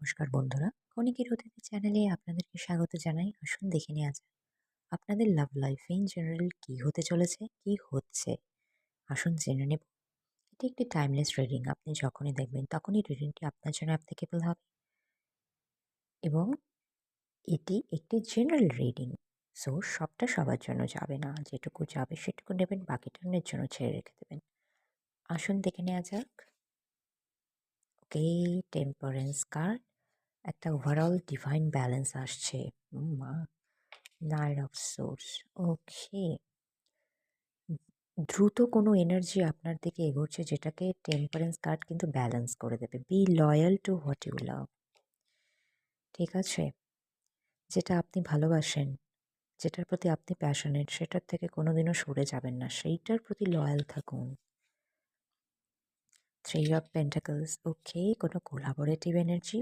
নমস্কার বন্ধুরা, কণিকের অতিথি চ্যানেলে আপনাদেরকে স্বাগত জানাই। আসুন দেখে নেওয়া যাক আপনাদের লাভ লাইফ ইন জেনারেল কি হতে চলেছে, কি হচ্ছে। আসুন জেনে নেব। এটি একটি টাইমলেস রিডিং। আপনি যখনই দেখবেন তখনই রিডিংটি আপনার জন্য অ্যাপ্লিকেবল হবে এবং এটি একটি জেনারেল রিডিং। সো সবটা সবার জন্য যাবে না, যেটুকু যাবে সেটুকু নেবেন, বাকিটা অন্যের জন্য ছেড়ে রেখে দেবেন। আসুন দেখে নেওয়া যাক। ওকে, টেম্পারেন্স কার্ড, একটা ওভারঅল ডিভাইন ব্যালেন্স আসছে। মা, নাইট অফ সোর্স। ওকে, দ্রুত কোনো এনার্জি আপনার দিকে এগোচ্ছে, যেটাকে টেম্পারেন্স কার্ড কিন্তু ব্যালেন্স করে দেবে। Be loyal to what you love. ঠিক আছে, যেটা আপনি ভালোবাসেন, যেটার প্রতি আপনি প্যাশনেট, সেটার থেকে কোনোদিনও সরে যাবেন না, সেইটার প্রতি লয়াল থাকুন। Three of pentacles. ওকে, কোনো কোলাবোরেটিভ এনার্জি,